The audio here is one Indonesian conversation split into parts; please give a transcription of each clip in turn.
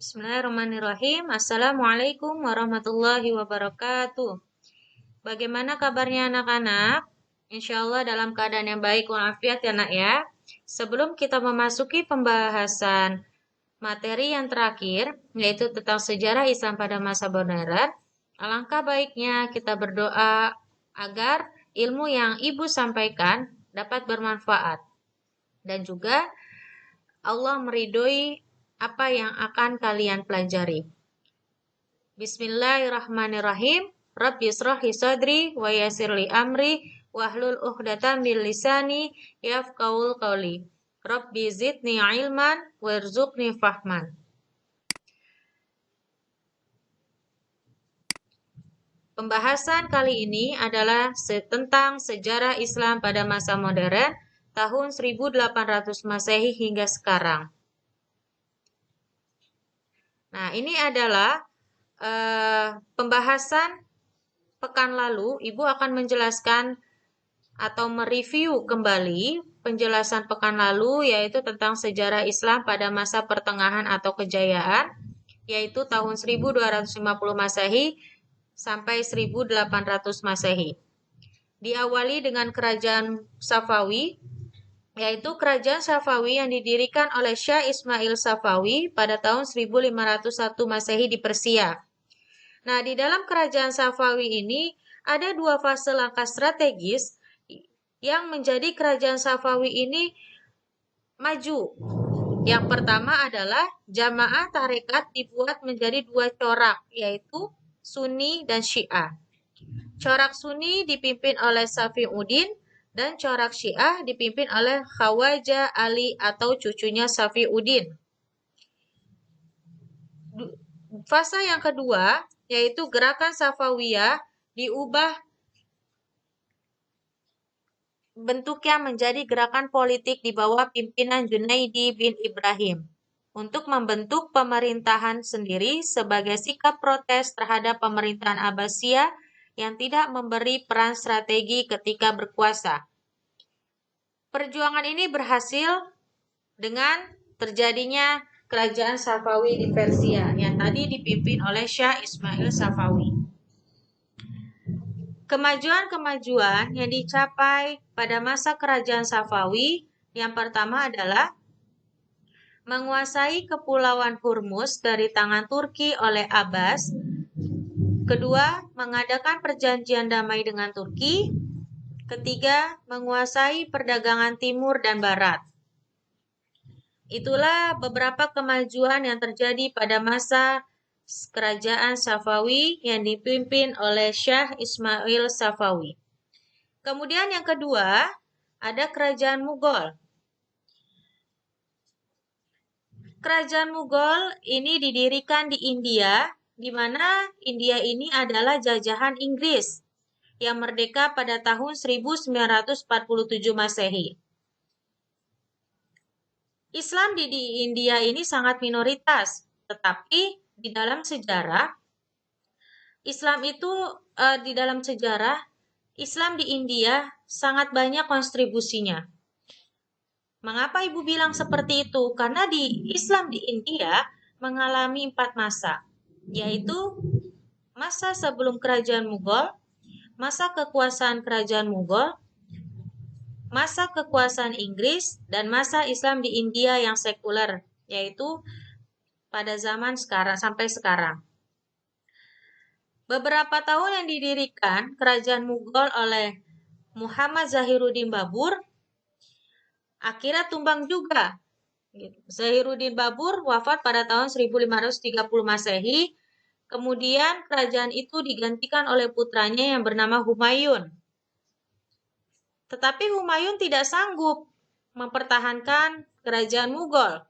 Bismillahirrahmanirrahim. Assalamualaikum warahmatullahi wabarakatuh. Bagaimana kabarnya anak-anak? Insya Allah dalam keadaan yang baik walafiat ya nak ya. Sebelum kita memasuki pembahasan materi yang terakhir, yaitu tentang sejarah Islam pada masa modern, alangkah baiknya kita berdoa agar ilmu yang ibu sampaikan dapat bermanfaat. Dan juga Allah meridhoi apa yang akan kalian pelajari. Bismillahirrahmanirrahim. Rabbi israhli sadri wa yassirli amri wahlul 'uqdatam min lisani yafqahul qawli. Rabbi zidni ilman warzuqni fahman. Pembahasan kali ini adalah tentang sejarah Islam pada masa modern tahun 1800 Masehi hingga sekarang. Nah, ini adalah pembahasan pekan lalu. Ibu akan menjelaskan atau mereview kembali penjelasan pekan lalu, yaitu tentang sejarah Islam pada masa pertengahan atau kejayaan, yaitu tahun 1250 Masehi sampai 1800 Masehi. Diawali dengan kerajaan Safawi, yaitu kerajaan Safawi yang didirikan oleh Syah Ismail Safawi pada tahun 1501 Masehi di Persia. Nah, di dalam kerajaan Safawi ini ada dua fase langkah strategis yang menjadi kerajaan Safawi ini maju. Yang pertama adalah jamaah tarekat dibuat menjadi dua corak, yaitu Sunni dan Syiah. Corak Sunni dipimpin oleh Safiuddin dan corak Syiah dipimpin oleh Khawaja Ali atau cucunya Safiuddin. Fase yang kedua, yaitu gerakan Safawiyah, diubah bentuknya menjadi gerakan politik di bawah pimpinan Junaidi bin Ibrahim untuk membentuk pemerintahan sendiri sebagai sikap protes terhadap pemerintahan Abbasiyah yang tidak memberi peran strategi ketika berkuasa. Perjuangan ini berhasil dengan terjadinya kerajaan Safawi di Persia yang tadi dipimpin oleh Syah Ismail Safawi. Kemajuan-kemajuan yang dicapai pada masa kerajaan Safawi yang pertama adalah menguasai kepulauan Hormuz dari tangan Turki oleh Abbas. Kedua, mengadakan perjanjian damai dengan Turki. Ketiga, menguasai perdagangan timur dan barat. Itulah beberapa kemajuan yang terjadi pada masa kerajaan Safawi yang dipimpin oleh Syah Ismail Safawi. Kemudian yang kedua, ada kerajaan Mughal. Kerajaan Mughal ini didirikan di India, di mana India ini adalah jajahan Inggris yang merdeka pada tahun 1947 Masehi. Islam di India ini sangat minoritas, tetapi di dalam sejarah Islam di India sangat banyak kontribusinya. Mengapa Ibu bilang seperti itu? Karena Islam di India mengalami 4 masa, yaitu masa sebelum kerajaan Mughal, masa kekuasaan kerajaan Mughal, masa kekuasaan Inggris, dan masa Islam di India yang sekuler, yaitu pada zaman sekarang sampai sekarang. Beberapa tahun yang didirikan kerajaan Mughal oleh Muhammad Zahiruddin Babur akhirnya tumbang juga. Zahiruddin Babur wafat pada tahun 1530 Masehi. Kemudian kerajaan itu digantikan oleh putranya yang bernama Humayun. Tetapi Humayun tidak sanggup mempertahankan kerajaan Mughal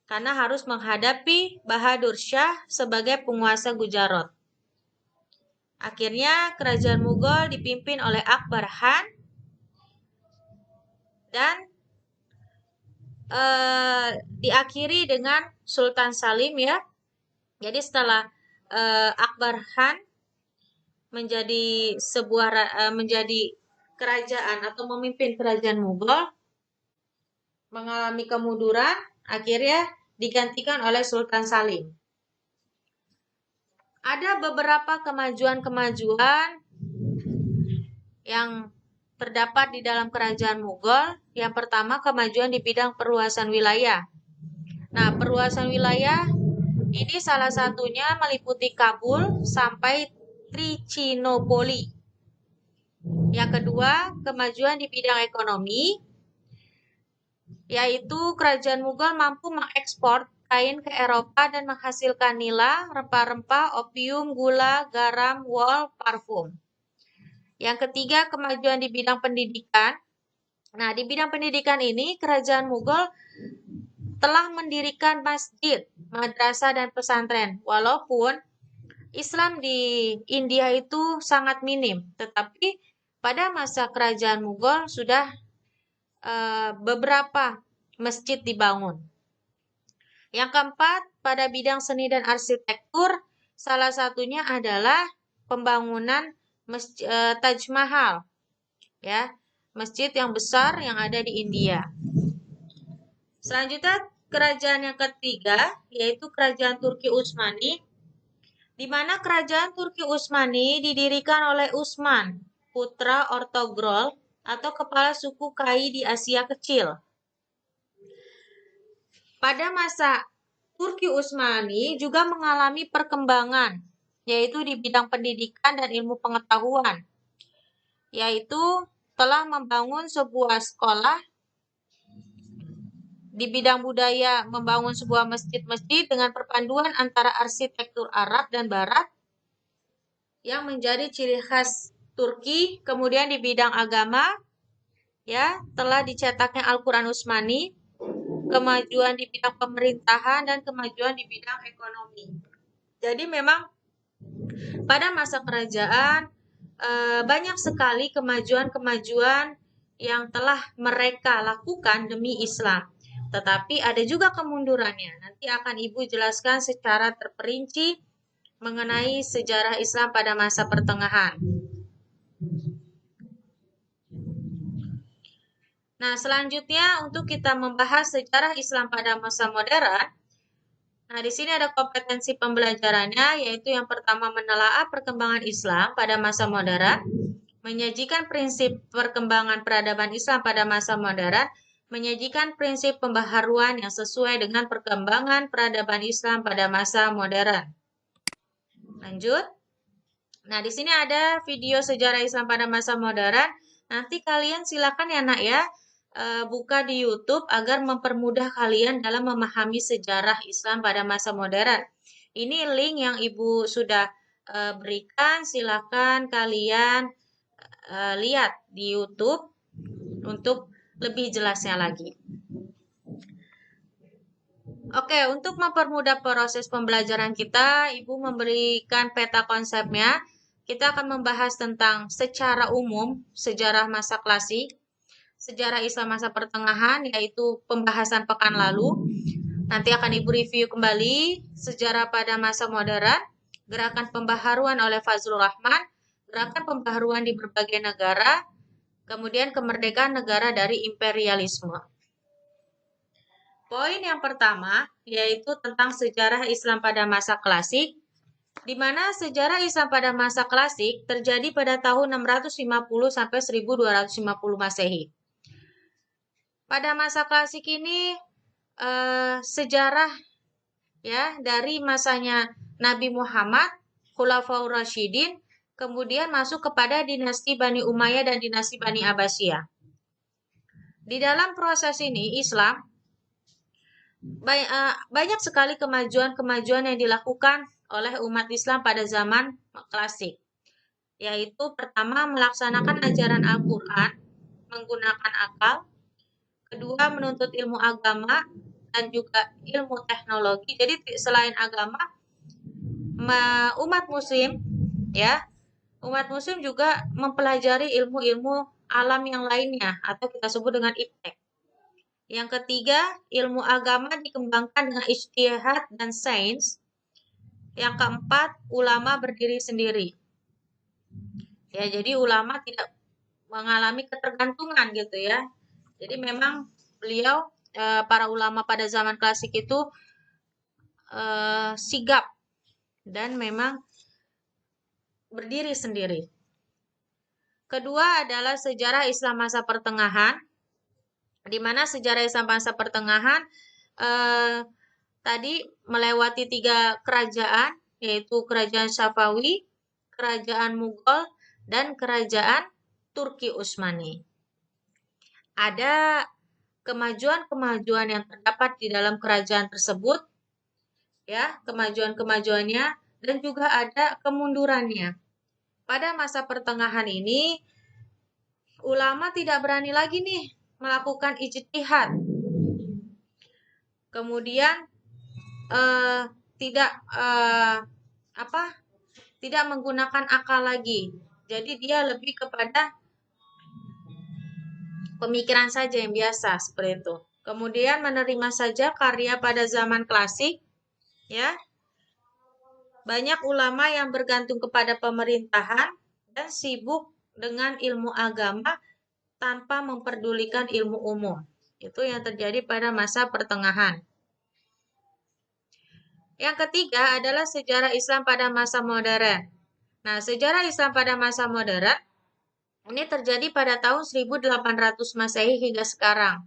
karena harus menghadapi Bahadur Shah sebagai penguasa Gujarat. Akhirnya kerajaan Mughal dipimpin oleh Akbar Khan dan diakhiri dengan Sultan Salim ya. Jadi setelah Akbar Khan menjadi menjadi kerajaan atau memimpin kerajaan Mughal mengalami kemunduran, akhirnya digantikan oleh Sultan Salim. Ada beberapa kemajuan-kemajuan yang terdapat di dalam kerajaan Mughal. Yang pertama, kemajuan di bidang perluasan wilayah. Nah, perluasan wilayah ini salah satunya meliputi Kabul sampai Trichinopoli. Yang kedua, kemajuan di bidang ekonomi, yaitu kerajaan Mughal mampu mengekspor kain ke Eropa dan menghasilkan nila, rempah-rempah, opium, gula, garam, wol, parfum. Yang ketiga, kemajuan di bidang pendidikan. Nah, di bidang pendidikan ini, kerajaan Mughal telah mendirikan masjid, madrasah, dan pesantren. Walaupun Islam di India itu sangat minim, tetapi pada masa kerajaan Mughal sudah beberapa masjid dibangun. Yang keempat, pada bidang seni dan arsitektur, salah satunya adalah pembangunan Taj Mahal, ya, masjid yang besar yang ada di India. Selanjutnya, kerajaan yang ketiga, yaitu kerajaan Turki Utsmani, di mana kerajaan Turki Utsmani didirikan oleh Utsman, putra Ortogrol atau kepala suku Kai di Asia Kecil. Pada masa Turki Utsmani juga mengalami perkembangan, yaitu di bidang pendidikan dan ilmu pengetahuan, yaitu telah membangun sebuah sekolah. Di bidang budaya, membangun sebuah masjid-masjid dengan perpaduan antara arsitektur Arab dan Barat yang menjadi ciri khas Turki. Kemudian di bidang agama, ya, telah dicetaknya Al-Quran Utsmani, kemajuan di bidang pemerintahan, dan kemajuan di bidang ekonomi. Jadi memang pada masa kerajaan banyak sekali kemajuan-kemajuan yang telah mereka lakukan demi Islam. Tetapi ada juga kemundurannya. Nanti akan Ibu jelaskan secara terperinci mengenai sejarah Islam pada masa pertengahan. Nah, selanjutnya untuk kita membahas sejarah Islam pada masa modern. Nah, di sini ada kompetensi pembelajarannya, yaitu yang pertama menelaah perkembangan Islam pada masa modern, menyajikan prinsip perkembangan peradaban Islam pada masa modern, menyajikan prinsip pembaharuan yang sesuai dengan perkembangan peradaban Islam pada masa modern. Lanjut. Nah, di sini ada video sejarah Islam pada masa modern. Nanti kalian silakan ya nak ya, buka di YouTube agar mempermudah kalian dalam memahami sejarah Islam pada masa modern. Ini link yang Ibu sudah berikan, silakan kalian lihat di YouTube untuk lebih jelasnya lagi. Oke, untuk mempermudah proses pembelajaran kita, Ibu memberikan peta konsepnya. Kita akan membahas tentang secara umum sejarah masa klasik, sejarah Islam masa pertengahan, yaitu pembahasan pekan lalu. Nanti akan Ibu review kembali sejarah pada masa modern, gerakan pembaharuan oleh Fazlur Rahman, gerakan pembaharuan di berbagai negara, kemudian kemerdekaan negara dari imperialisme. Poin yang pertama yaitu tentang sejarah Islam pada masa klasik, di mana sejarah Islam pada masa klasik terjadi pada tahun 650 sampai 1250 Masehi. Pada masa klasik ini sejarah ya dari masanya Nabi Muhammad, Khulafaur Rasyidin, kemudian masuk kepada dinasti Bani Umayyah dan dinasti Bani Abbasiyah. Di dalam proses ini Islam banyak sekali kemajuan-kemajuan yang dilakukan oleh umat Islam pada zaman klasik, yaitu pertama melaksanakan ajaran Al-Quran menggunakan akal, kedua menuntut ilmu agama dan juga ilmu teknologi. Jadi selain agama, umat muslim juga mempelajari ilmu-ilmu alam yang lainnya atau kita sebut dengan iptek. Yang ketiga, ilmu agama dikembangkan dengan ijtihad dan sains. Yang keempat, ulama berdiri sendiri. Ya, jadi ulama tidak mengalami ketergantungan gitu ya. Jadi memang beliau para ulama pada zaman klasik itu sigap dan memang berdiri sendiri. Kedua adalah sejarah Islam masa pertengahan, di mana sejarah Islam masa pertengahan tadi melewati 3 kerajaan, yaitu kerajaan Safawi, kerajaan Mughal, dan kerajaan Turki Utsmani. Ada kemajuan-kemajuan yang terdapat di dalam kerajaan tersebut, ya, kemajuan-kemajuannya, dan juga ada kemundurannya. Pada masa pertengahan ini, ulama tidak berani lagi nih melakukan ijtihad. Kemudian tidak tidak menggunakan akal lagi. Jadi dia lebih kepada pemikiran saja yang biasa seperti itu. Kemudian menerima saja karya pada zaman klasik, ya. Banyak ulama yang bergantung kepada pemerintahan dan sibuk dengan ilmu agama tanpa memperdulikan ilmu umum. Itu yang terjadi pada masa pertengahan. Yang ketiga adalah sejarah Islam pada masa modern. Nah, sejarah Islam pada masa modern ini terjadi pada tahun 1800 Masehi hingga sekarang.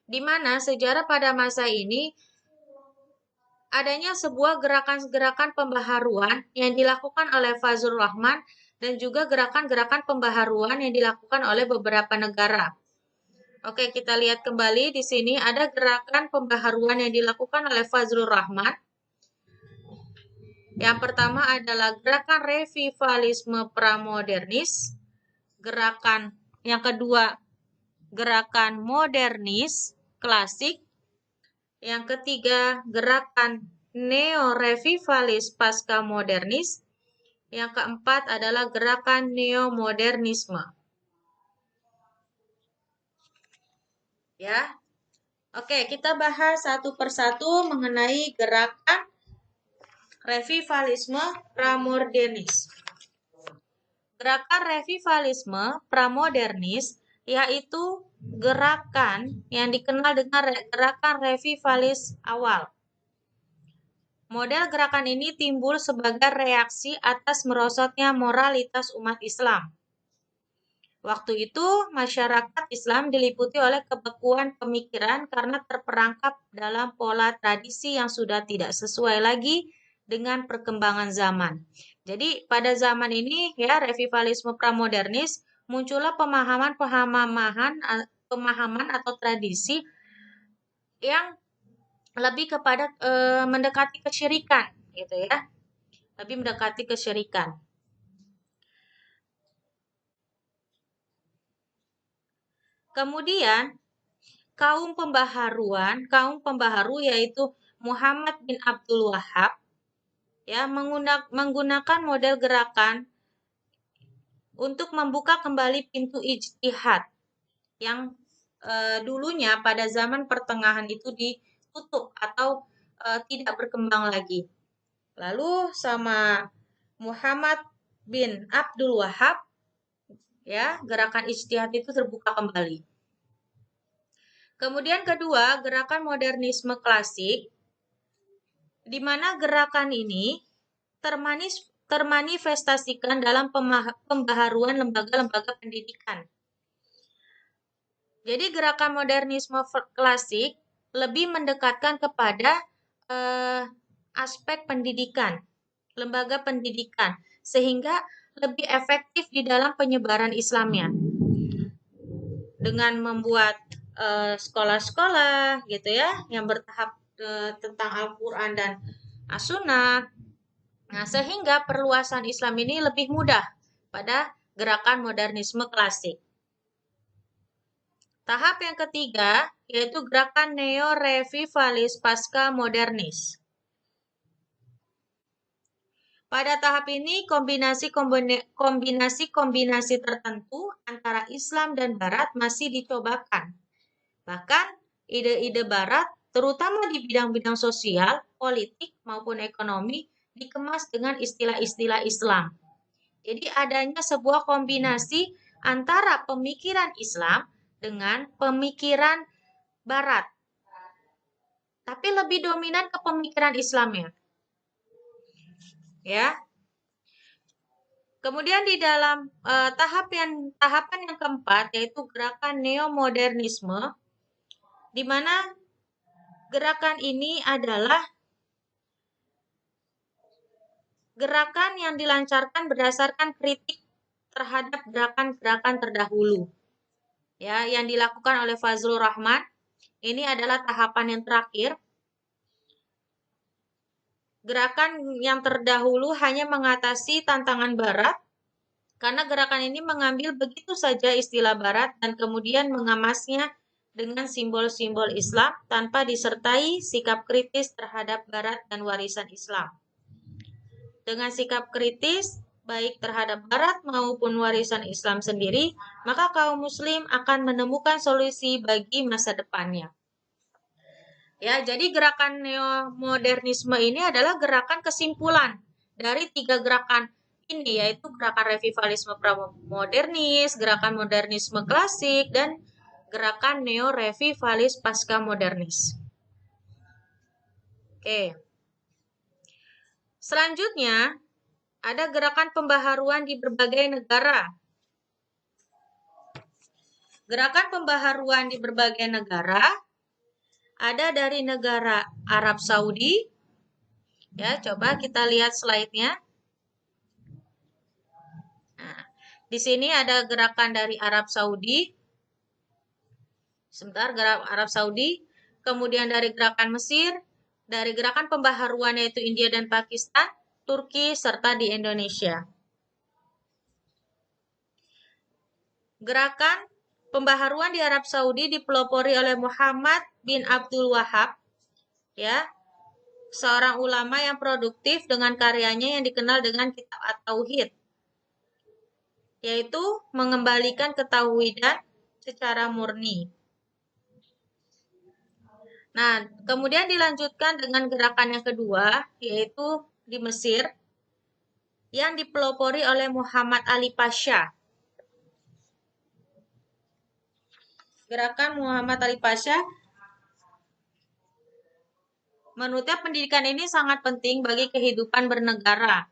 Di mana sejarah pada masa ini adanya sebuah gerakan-gerakan pembaharuan yang dilakukan oleh Fazlur Rahman dan juga gerakan-gerakan pembaharuan yang dilakukan oleh beberapa negara. Oke, kita lihat kembali di sini ada gerakan pembaharuan yang dilakukan oleh Fazlur Rahman. Yang pertama adalah gerakan revivalisme pramodernis. Yang kedua, gerakan modernis klasik. Yang ketiga, gerakan neo-revivalis pasca modernis. Yang keempat adalah gerakan neomodernisme. Ya. Oke, kita bahas satu persatu mengenai gerakan revivalisme pramodernis. Gerakan revivalisme pramodernis yaitu gerakan yang dikenal dengan gerakan revivalis awal. Model gerakan ini timbul sebagai reaksi atas merosotnya moralitas umat Islam. Waktu itu, masyarakat Islam diliputi oleh kebekuan pemikiran karena terperangkap dalam pola tradisi yang sudah tidak sesuai lagi dengan perkembangan zaman. Jadi, pada zaman ini, ya, revivalisme pramodernis, muncullah pemahaman atau tradisi yang lebih kepada mendekati kesyirikan, gitu ya. Lebih mendekati kesyirikan. Kemudian kaum pembaharu yaitu Muhammad bin Abdul Wahhab ya menggunakan model gerakan untuk membuka kembali pintu ijtihad yang dulunya pada zaman pertengahan itu ditutup atau tidak berkembang lagi. Lalu sama Muhammad bin Abdul Wahhab ya, gerakan ijtihad itu terbuka kembali. Kemudian kedua, gerakan modernisme klasik, di mana gerakan ini termanifestasikan dalam pembaharuan lembaga-lembaga pendidikan. Jadi gerakan modernisme klasik lebih mendekatkan kepada aspek pendidikan, lembaga pendidikan, sehingga lebih efektif di dalam penyebaran Islamnya. Dengan membuat sekolah-sekolah gitu ya, yang bertahap tentang Al-Quran dan As-Sunnah. Nah, sehingga perluasan Islam ini lebih mudah pada gerakan modernisme klasik. Tahap yang ketiga yaitu gerakan neo-revivalis pasca modernis. Pada tahap ini kombinasi tertentu antara Islam dan Barat masih dicobakan. Bahkan ide-ide Barat, terutama di bidang-bidang sosial, politik maupun ekonomi, dikemas dengan istilah-istilah Islam. Jadi adanya sebuah kombinasi antara pemikiran Islam dengan pemikiran Barat. tapi lebih dominan ke pemikiran Islamnya. Ya. Kemudian di dalam tahapan yang keempat yaitu gerakan neomodernisme, di mana gerakan ini adalah gerakan yang dilancarkan berdasarkan kritik terhadap gerakan-gerakan terdahulu. Ya, yang dilakukan oleh Fazlur Rahman. Ini adalah tahapan yang terakhir. Gerakan yang terdahulu hanya mengatasi tantangan Barat, karena gerakan ini mengambil begitu saja istilah Barat dan kemudian mengemasnya dengan simbol-simbol Islam tanpa disertai sikap kritis terhadap Barat dan warisan Islam. Dengan sikap kritis, baik terhadap Barat maupun warisan Islam sendiri, maka kaum Muslim akan menemukan solusi bagi masa depannya. Ya, jadi gerakan neomodernisme ini adalah gerakan kesimpulan dari 3 gerakan ini, yaitu gerakan revivalisme pramodernis, gerakan modernisme klasik, dan gerakan neo-revivalis pasca modernis. Oke. Selanjutnya, ada gerakan pembaharuan di berbagai negara. Gerakan pembaharuan di berbagai negara ada dari negara Arab Saudi. Ya, coba kita lihat slide-nya. Nah, di sini ada gerakan dari Arab Saudi. Sebentar, gerakan Arab Saudi. Kemudian dari gerakan Mesir, dari gerakan pembaharuan yaitu India dan Pakistan, Turki, serta di Indonesia. Gerakan pembaharuan di Arab Saudi dipelopori oleh Muhammad bin Abdul Wahab, ya, seorang ulama yang produktif dengan karyanya yang dikenal dengan Kitab At-Tauhid, yaitu mengembalikan ketauhidan secara murni. Nah, kemudian dilanjutkan dengan gerakan yang kedua, yaitu di Mesir, yang dipelopori oleh Muhammad Ali Pasha. Gerakan Muhammad Ali Pasha, menurutnya pendidikan ini sangat penting bagi kehidupan bernegara,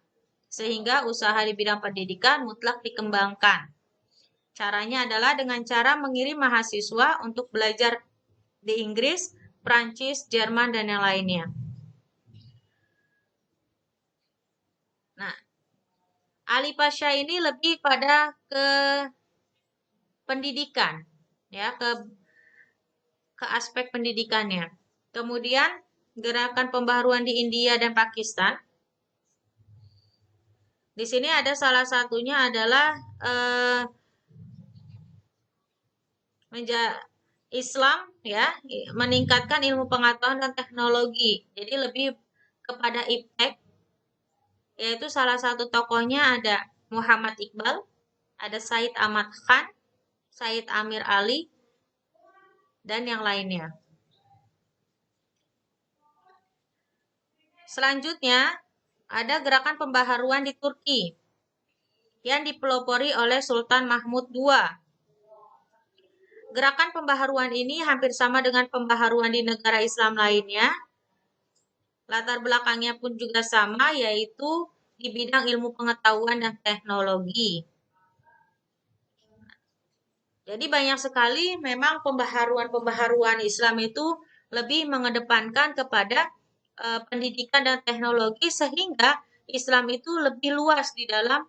sehingga usaha di bidang pendidikan mutlak dikembangkan. Caranya adalah dengan cara mengirim mahasiswa untuk belajar di Inggris, Prancis, Jerman, dan yang lainnya. Nah, Ali Pasha ini lebih pada ke pendidikan, ya, ke aspek pendidikannya. Kemudian gerakan pembaharuan di India dan Pakistan. Di sini ada salah satunya adalah Islam, ya, meningkatkan ilmu pengetahuan dan teknologi. Jadi lebih kepada impact, yaitu salah satu tokohnya ada Muhammad Iqbal, ada Said Ahmad Khan, Said Amir Ali, dan yang lainnya. Selanjutnya, ada gerakan pembaharuan di Turki yang dipelopori oleh Sultan Mahmud II. Gerakan pembaharuan ini hampir sama dengan pembaharuan di negara Islam lainnya. Latar belakangnya pun juga sama, yaitu di bidang ilmu pengetahuan dan teknologi. Jadi banyak sekali memang pembaharuan Islam itu lebih mengedepankan kepada pendidikan dan teknologi, sehingga Islam itu lebih luas di dalam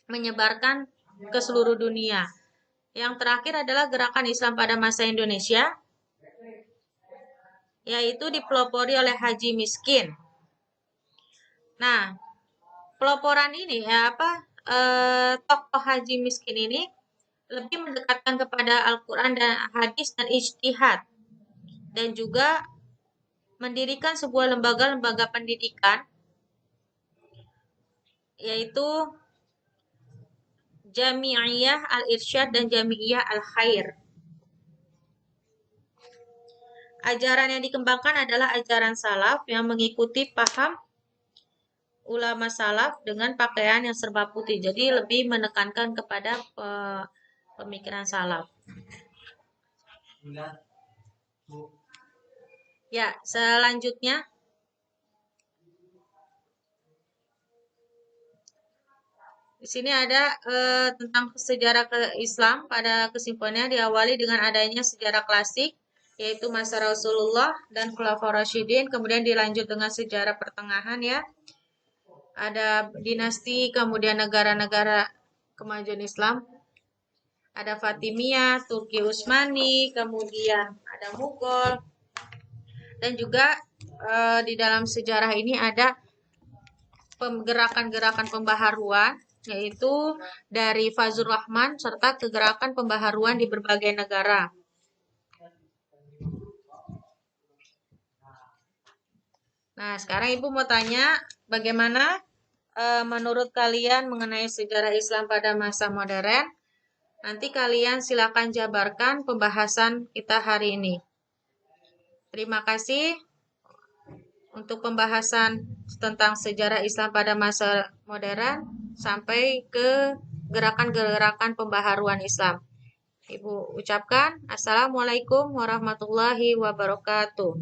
menyebarkan ke seluruh dunia. Yang terakhir adalah gerakan Islam pada masa Indonesia, yaitu dipelopori oleh Haji Miskin. Nah, peloporan ini tokoh Haji Miskin ini lebih mendekatkan kepada Al-Quran dan hadis dan ijtihad, dan juga mendirikan sebuah lembaga-lembaga pendidikan, yaitu Jami'iyah Al-Irsyad dan Jami'iyah Al-Khair. Ajaran yang dikembangkan adalah ajaran salaf yang mengikuti paham ulama salaf dengan pakaian yang serba putih. Jadi lebih menekankan kepada pemikiran salaf. Ya, selanjutnya di sini ada tentang sejarah ke Islam. Pada kesimpulannya diawali dengan adanya sejarah klasik, yaitu masa Rasulullah dan Khulafaur Rasyidin. Kemudian dilanjut dengan sejarah pertengahan ya. Ada dinasti, kemudian negara-negara kemajuan Islam. Ada Fatimiyah, Turki Utsmani, kemudian ada Mughal. Dan juga di dalam sejarah ini ada gerakan-gerakan pembaharuan, yaitu dari Fazlur Rahman serta kegerakan pembaharuan di berbagai negara. Nah, sekarang Ibu mau tanya, bagaimana menurut kalian mengenai sejarah Islam pada masa modern? Nanti kalian silakan jabarkan pembahasan kita hari ini. Terima kasih untuk pembahasan tentang sejarah Islam pada masa modern sampai ke gerakan-gerakan pembaharuan Islam. Ibu ucapkan Assalamualaikum warahmatullahi wabarakatuh.